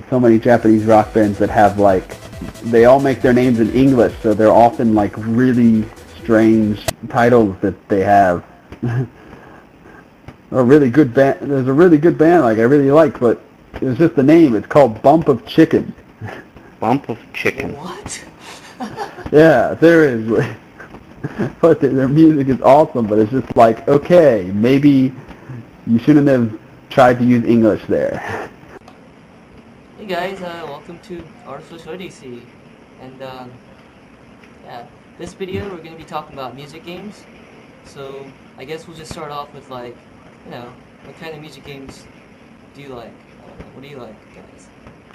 so many Japanese rock bands that have like, they all make their names in English, so they're often like really strange titles that they have. A really good band. There's a really good band like I really like, but it was just the name. It's called Bump of Chicken. Bump of Chicken. What? Yeah, seriously. But their music is awesome, but it's just like, okay, maybe you shouldn't have tried to use English there. Hey guys, welcome to Artificial ADC. And yeah, this video we're going to be talking about music games. So I guess we'll just start off with like, you know, what kind of music games do you like? I don't know, what do you like,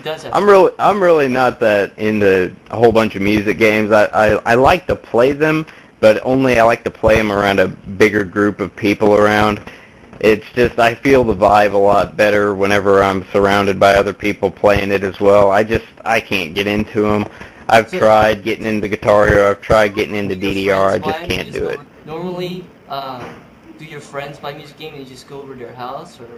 guys? I'm really not that into a whole bunch of music games. I like to play them, but only I like to play them around a bigger group of people around. It's just, I feel the vibe a lot better whenever I'm surrounded by other people playing it as well. I can't get into them. I've tried getting into Guitar Hero, I've tried getting into DDR, I just can't do it. Normally, do your friends buy music game and you just go over to their house, or?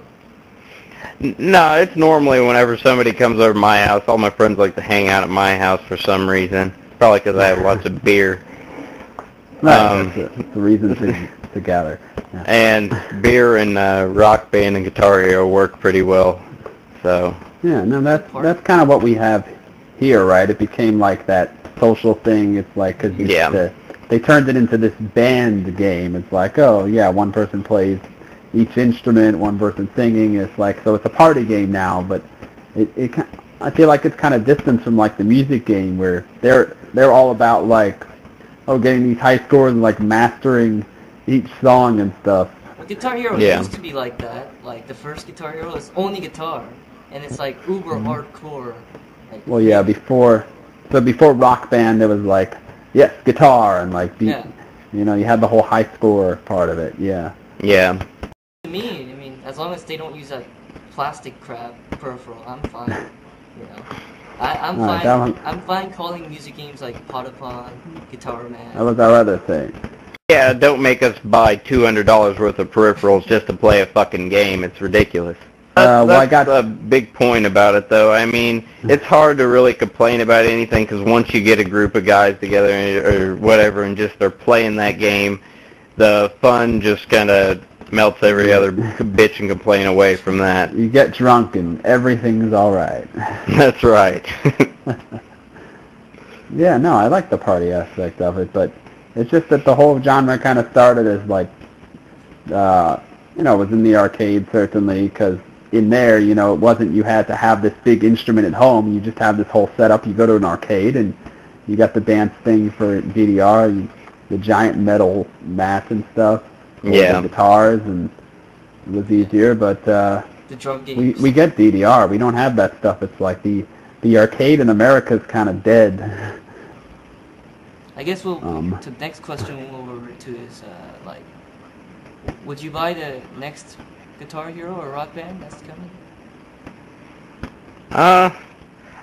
No, it's normally whenever somebody comes over to my house. All my friends like to hang out at my house for some reason. Probably because I have lots of beer. That's the reason to gather. Yeah. And beer and Rock Band and Guitar Hero work pretty well. So. Yeah, no, that's kind of what we have here, right? It became like that social thing. It's like, cause they turned it into this band game. It's like, oh yeah, one person plays each instrument, one person singing. It's like, so it's a party game now, but I feel like it's kind of distant from like the music game where they're all about like, oh, getting these high scores and like mastering each song and stuff. Well, Guitar Hero used to be like that. Like the first Guitar Hero is only guitar, and it's like uber hardcore. Like, well, yeah, before Rock Band, there was like, yes, guitar and like, you know, you had the whole high score part of it. Yeah. Yeah. To me, I mean, as long as they don't use that plastic crap peripheral, I'm fine. You know, I'm fine calling music games like Potapon, Guitar Man. That was our other thing. Yeah, don't make us buy $200 worth of peripherals just to play a fucking game. It's ridiculous. That's a big point about it, though. I mean, it's hard to really complain about anything because once you get a group of guys together or whatever and just are playing that game, the fun just kind of melts every other bitch and complain away from that. You get drunk and everything's all right. That's right. Yeah, no, I like the party aspect of it, but it's just that the whole genre kind of started as like, you know, it was in the arcade certainly, because in there, you know, it wasn't you had to have this big instrument at home. You just have this whole setup. You go to an arcade and you got the dance thing for DDR, the giant metal mats and stuff. Yeah. The guitars, and it was easier, but the drum games. we get DDR. We don't have that stuff. It's like the arcade in America is kind of dead. I guess the next question we'll move over to is like, would you buy the next Guitar Hero or Rock Band that's coming?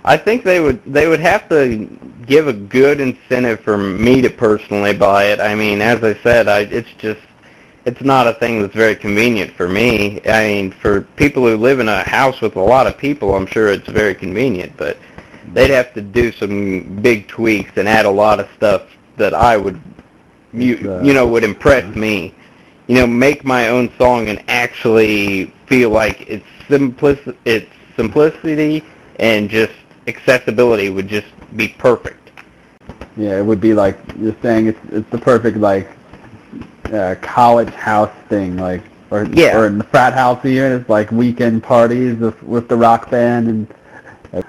I think they would have to give a good incentive for me to personally buy it. I mean, as I said, it's not a thing that's very convenient for me. I mean, for people who live in a house with a lot of people, I'm sure it's very convenient, but they'd have to do some big tweaks and add a lot of stuff that I would, you know, would impress me. You know, make my own song and actually feel like its simplicity and just accessibility would just be perfect. Yeah, it would be like you're saying. It's the perfect like college house thing, like or in the frat house even. It's like weekend parties with the Rock Band and.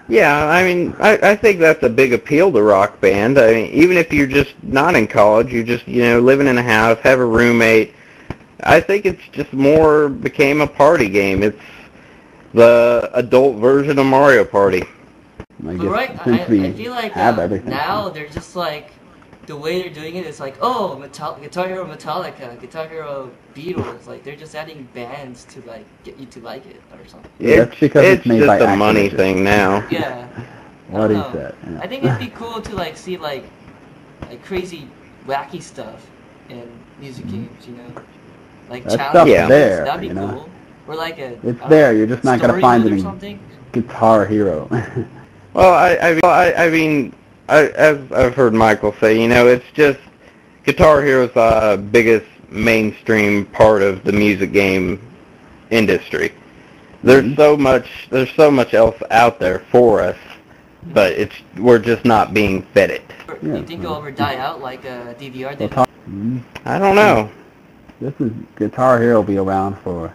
Yeah, I mean, I think that's a big appeal to Rock Band. I mean, even if you're just not in college, you're just, you know, living in a house, have a roommate. I think it's just more became a party game. It's the adult version of Mario Party. I feel like now they're just like, the way they're doing it is like, oh, Guitar Hero Metallica, Guitar Hero Beatles, like they're just adding bands to like get you to like it or something. Yeah, that's because it's made just by a money thing now. Yeah. What is that? Yeah. I think it'd be cool to like see like crazy, wacky stuff in music games, you know, like that challenges. Stuff's there, That'd be you know? cool. Or like it's there. You're just not gonna find it. Or something. Guitar Hero? Well, I mean, as I've heard Michael say, you know, it's just Guitar Hero's the biggest mainstream part of the music game industry. There's so much else out there for us, but we're just not being fed it. Do you think it'll ever die out like a DVR did? I don't know. Guitar Hero will be around for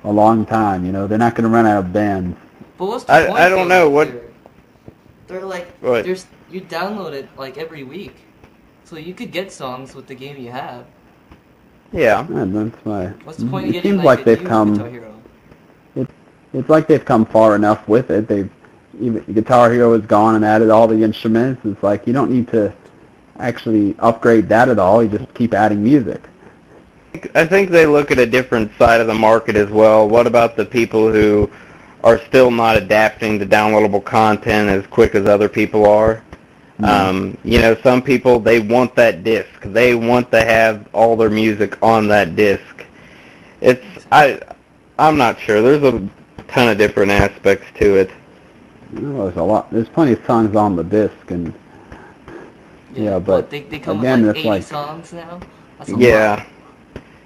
a long time. You know, they're not going to run out of bands. But what's the point? I don't know what. They're like, you download it like every week, so you could get songs with the game you have. Yeah. That's why. What's the point of It getting seems like they've come. Guitar Hero? It's like they've come far enough with it. Even Guitar Hero has gone and added all the instruments. It's like you don't need to actually upgrade that at all. You just keep adding music. I think they look at a different side of the market as well. What about the people who are still not adapting to downloadable content as quick as other people are? You know, some people, they want that disc. They want to have all their music on that disc. I'm not sure. There's a ton of different aspects to it. Well, there's plenty of songs on the disc, and yeah, but they come again, with like 80 like, songs now. That's yeah.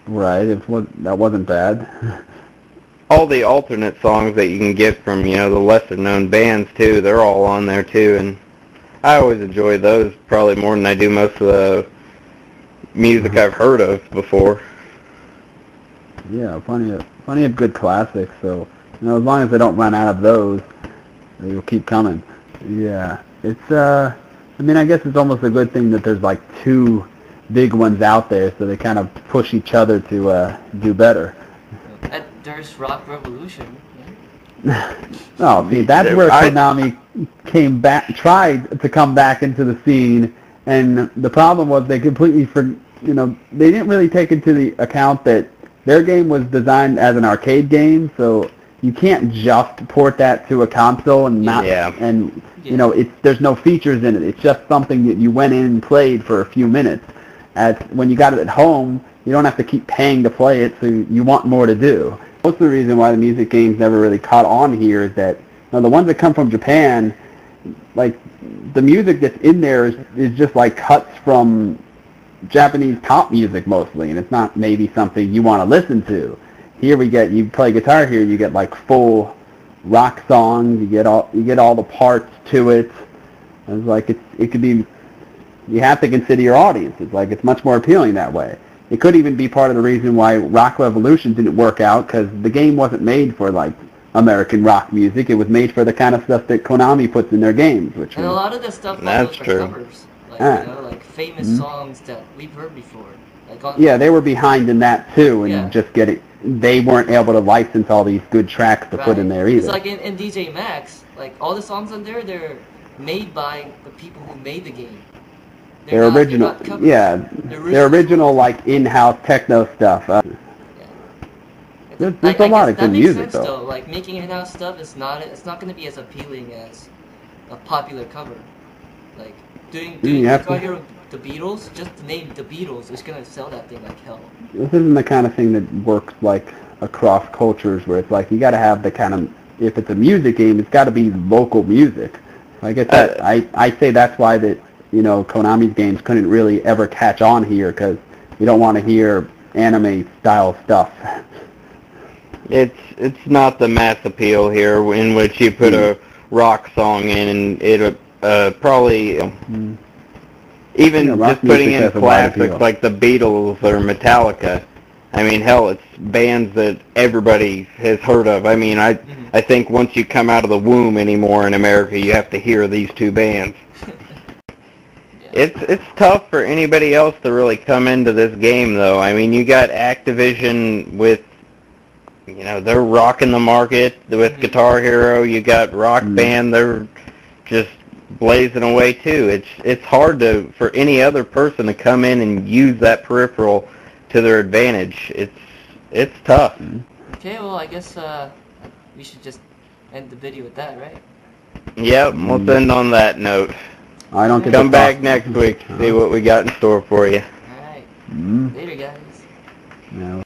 Right. That wasn't bad. All the alternate songs that you can get from, you know, the lesser-known bands, too, they're all on there, too, and I always enjoy those probably more than I do most of the music I've heard of before. Yeah, plenty of good classics, so, you know, as long as they don't run out of those, they will keep coming. Yeah. I mean, I guess it's almost a good thing that there's, like, two big ones out there, so they kind of push each other to do better. There's Rock Revolution. No, see, that's where Konami tried to come back into the scene, and the problem was they completely, they didn't really take into the account that their game was designed as an arcade game, so you can't just port that to a console and not, you know, there's no features in it. It's just something that you went in and played for a few minutes. When you got it at home, you don't have to keep paying to play it, so you want more to do. Most of the reason why the music games never really caught on here is that, you know, the ones that come from Japan, like, the music that's in there is just like cuts from Japanese pop music mostly, and it's not maybe something you want to listen to. Here you play Guitar Hero, you get like full rock songs, you get all the parts to it. It's like it could be. You have to consider your audience. It's like it's much more appealing that way. It could even be part of the reason why Rock Revolution didn't work out, because the game wasn't made for like American rock music. It was made for the kind of stuff that Konami puts in their games, and a lot of the stuff that's true. Covers, like, you know, like famous songs that we've heard before. Like they were behind in that too, and they weren't able to license all these good tracks to put in there either. It's like in DJ Max, like all the songs on there, they're made by the people who made the game. They're original, they're original like in-house techno stuff. There's a lot of good music though. Like making in-house stuff it's not going to be as appealing as a popular cover. Like doing Guitar Hero, the Beatles, just the name the Beatles is going to sell that thing like hell. This isn't the kind of thing that works like across cultures, where it's like you got to have the kind of, if it's a music game, it's got to be local music. Like I said, I say that's why that, you know, Konami's games couldn't really ever catch on here, because you don't want to hear anime-style stuff. It's not the mass appeal here, in which you put a rock song in, and it probably, even just putting in classics like the Beatles or Metallica. I mean, hell, it's bands that everybody has heard of. I mean, I think once you come out of the womb anymore in America, you have to hear these two bands. It's tough for anybody else to really come into this game, though. I mean, you got Activision with, you know, they're rocking the market with Guitar Hero. You got Rock Band, they're just blazing away too. It's hard for any other person to come in and use that peripheral to their advantage. It's tough. Okay, well, I guess we should just end the video with that, right? Yep, let's end on that note. I don't get Come back next week to see what we got in store for you. Alright. Later, guys. No.